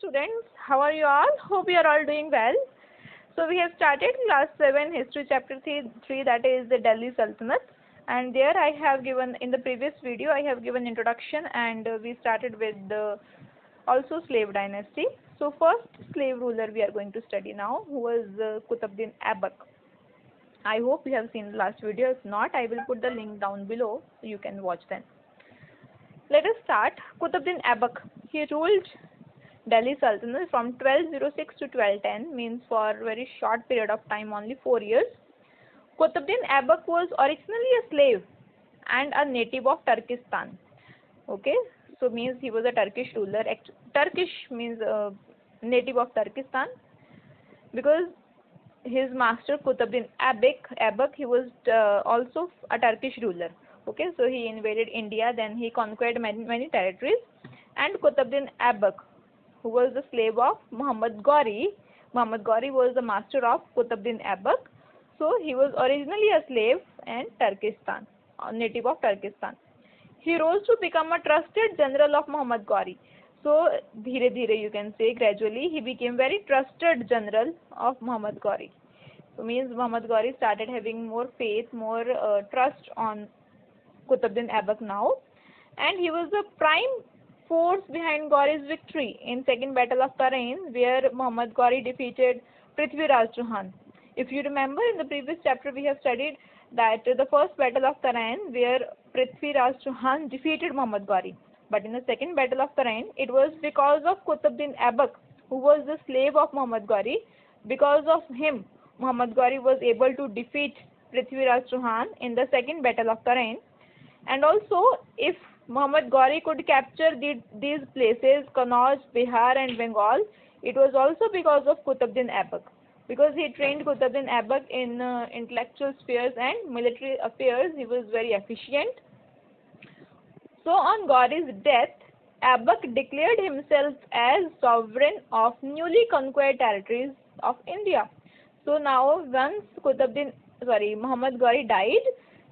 students, how are you all? Hope you are all doing well. So we have started class 7 history chapter 3, that is the Delhi Sultanate, and there I have given, in the previous video I have given introduction, and we started with the also slave dynasty. So first slave ruler we are going to study now, who was Qutbuddin Aibak. I hope you have seen the last video. If not, I will put the link down below so you can watch them. Let us start. Qutbuddin Aibak. He ruled Delhi Sultanate from 1206 to 1210, means for a very short period of time, only 4 years. Qutbuddin Aibak was originally a slave and a native of Turkestan. Okay, so means he was a Turkish ruler. Turkish means native of Turkestan, because his master Qutbuddin Aibak, he was also a Turkish ruler. Okay, so he invaded India, then he conquered many territories, and Qutbuddin Aibak, who was the slave of Muhammad Ghori. Muhammad Ghori was the master of Qutbuddin Aibak. So he was originally a slave and Turkestan, a native of Turkestan. He rose to become a trusted general of Muhammad Ghori. So dheere dheere, you can say, gradually he became very trusted general of Muhammad Ghori. So means Muhammad Ghori started having more faith, more trust on Qutbuddin Aibak now, and he was the prime force behind Ghori's victory in Second Battle of Tarain, where Muhammad Ghori defeated Prithviraj Chauhan. If you remember, in the previous chapter we have studied that the first Battle of Tarain, where Prithviraj Chauhan defeated Muhammad Ghori. But in the second Battle of Tarain, it was because of Qutbuddin Aibak, who was the slave of Muhammad Ghori. Because of him, Muhammad Ghori was able to defeat Prithviraj Chauhan in the second Battle of Tarain. And also, if Muhammad Ghori could capture these places, Kannauj, Bihar and Bengal, it was also because of Qutbuddin Aibak, because he trained Qutbuddin Aibak in intellectual spheres and military affairs. He was very efficient. So on Ghori's death, Aibak declared himself as sovereign of newly conquered territories of India. So now once Muhammad Ghori died,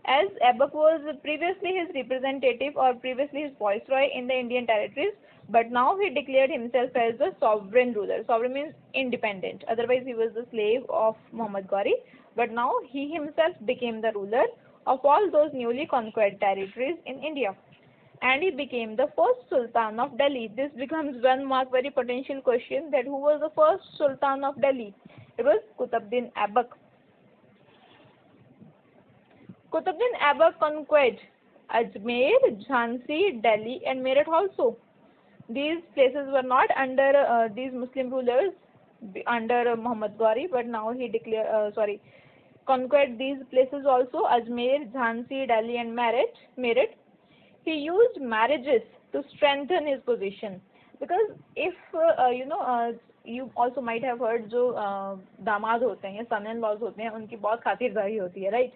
as Aibak was previously his representative or previously his viceroy in the Indian territories, but now he declared himself as the sovereign ruler. Sovereign means independent. Otherwise he was the slave of Muhammad Ghori, but now he himself became the ruler of all those newly conquered territories in India. And he became the first Sultan of Delhi. This becomes one mark very potential question, that who was the first Sultan of Delhi? It was Qutbuddin Aibak. Qutbuddin Aibak conquered Ajmer, Jhansi, Delhi and Meerut also. These places were not under these Muslim rulers under Muhammad Ghori, but now he conquered these places also, Ajmer, Jhansi, Delhi and Meerut. He used marriages to strengthen his position, because if you also might have heard, जो दामाद होते हैं, son-in-laws होते हैं, उनकी बहुत खातिरदारी होती है, right?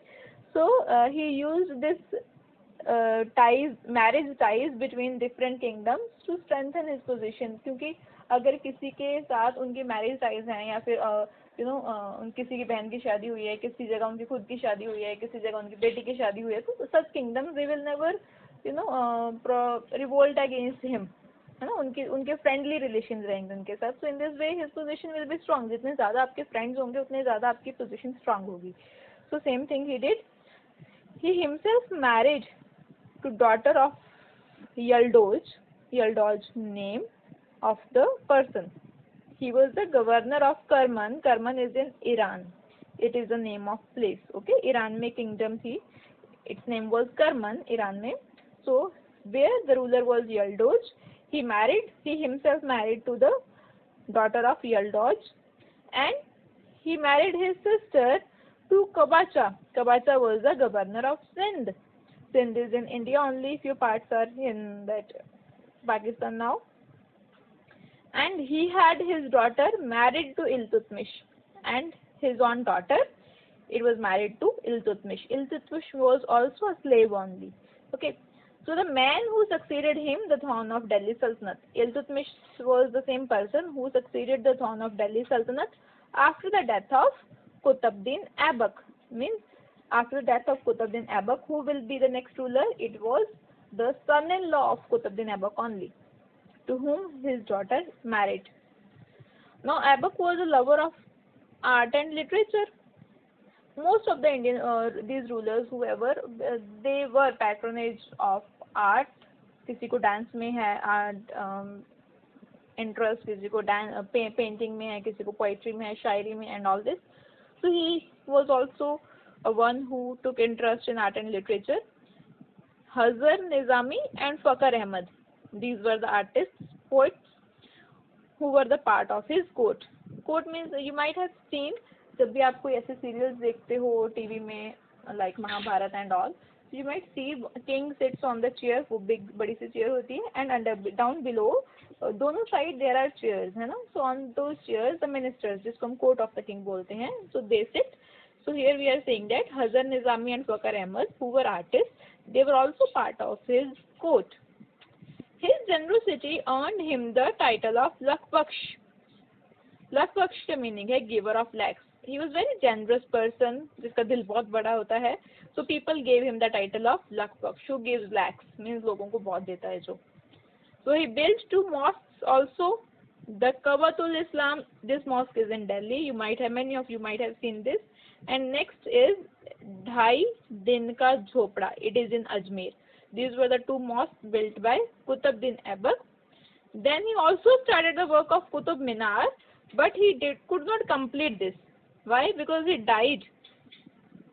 So he used this marriage ties between different kingdoms to strengthen his position. क्योंकि अगर किसी के साथ उनकी marriage ties हैं, या फिर किसी की बहन की शादी हुई है, किसी जगह उनकी खुद की शादी हुई है, किसी जगह उनकी बेटी की शादी हुई है, तो such kingdoms they will never revolt against him, है ना. उनके friendly relations रहेंगे उनके साथ. So in this way his position will be strong. जितने ज़्यादा आपके friends होंगे, उतने ज़्यादा आपकी position strong होगी. So same thing he did. He himself married to daughter of Yaldoj name of the person. He was the governor of Kerman. Kerman is in Iran. It is the name of place. Okay, Iran में kingdom थी. Its name was Kerman, Iran में. So where the ruler was Yaldoj, he himself married to the daughter of Yaldoj, and he married his sister to Kabacha. Kabacha was the governor of Sindh. Sindh is in India only, few parts are in that Pakistan now. And he had his daughter married to Iltutmish, and his own daughter, it was married to Iltutmish. Iltutmish was also a slave only. Okay, so the man who succeeded him the throne of Delhi Sultanate, Iltutmish was the same person who succeeded the throne of Delhi Sultanate after the death of Qutbuddin Aibak. Means after the death of Qutbuddin Aibak, who will be the next ruler? It was the son-in-law of Qutbuddin Aibak only, to whom his daughter married. Now Aibak was a lover of art and literature. Most of the Indian these rulers whoever they were patronage of art. किसी को dance में है art interest, किसी को painting में है, किसी को पोइट्री में है, शायरी में and all this. So he was also one who took interest in art and literature. Hazar Nizami and Fakar Ahmad. These were the artists, poets who were the part of his court. Court means you might have seen जब भी आप कोई ऐसे serials देखते हो TV में like Mahabharat and all, you might see king sits on the chair, वो big बड़ी सी चेयर होती है and under down below दोनों साइड there are chairs है ना. So on those chairs the ministers जिसको हम court of the king बोलते हैं, so they sit. So here we are saying that Hazar Nizami and Fakar Ahmad who were artists, they were also part of his court. His generosity earned him the title of Lakhpaksh. Lakhpaksh का meaning है giver of lakhs. He was very generous person जिसका दिल बहुत बड़ा होता है. So people gave him the title of Lakhpaksh, who gives lakhs, means लोगों को बहुत देता है जो. So he built 2 mosques also. The Kabatul Islam, this mosque is in Delhi. Many of you might have seen this. And next is Dhai Din Ka Jhopda. It is in Ajmer. These were the 2 mosques built by Qutbuddin Aibak. Then he also started the work of Qutub Minar, but he could not complete this. Why? Because he died.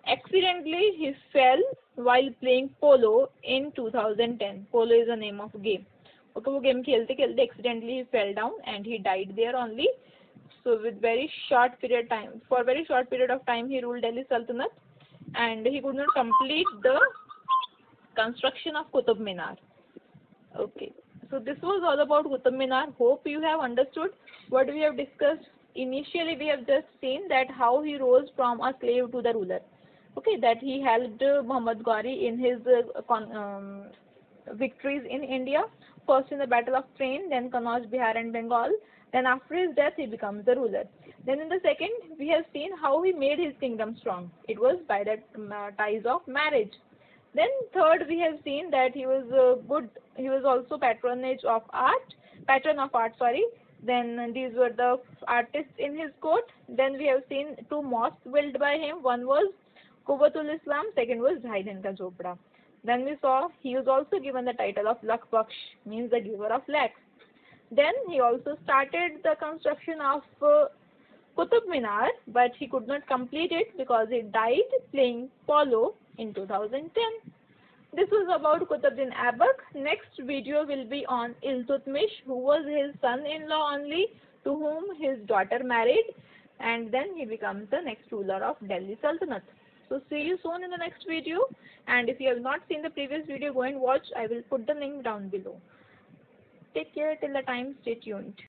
Accidentally, he fell while playing polo in 2010. Polo is the name of game. Okay, वो game खेलते खेलते accidentally he fell down and he died there only. So with very short period of time he ruled Delhi Sultanate and he could not complete the construction of Qutub Minar. Okay, so this was all about Qutub Minar. Hope you have understood what we have discussed. Initially we have just seen that how he rose from a slave to the ruler. Okay, that he helped Muhammad Ghori in his victories in India. First in the Battle of Train, then Kannauj, Bihar and Bengal. Then after his death, he becomes the ruler. Then in the second, we have seen how he made his kingdom strong. It was by the ties of marriage. Then third, we have seen that he was he was also patron of art. Then these were the artists in his court. Then we have seen 2 mosques built by him. One was Quwwatul Islam, second was Dhai Din Ka Jhopda. Then we saw he was also given the title of Lakhpaksh, means the giver of lakhs. Then he also started the construction of Qutub Minar, but he could not complete it because he died playing polo in 2010. This was about Qutbuddin Aibak. Next video will be on Iltutmish, who was his son-in-law only, to whom his daughter married, and then he becomes the next ruler of Delhi Sultanate. So see you soon in the next video, and if you have not seen the previous video, go and watch. I will put the link down below. Take care till the time. Stay tuned.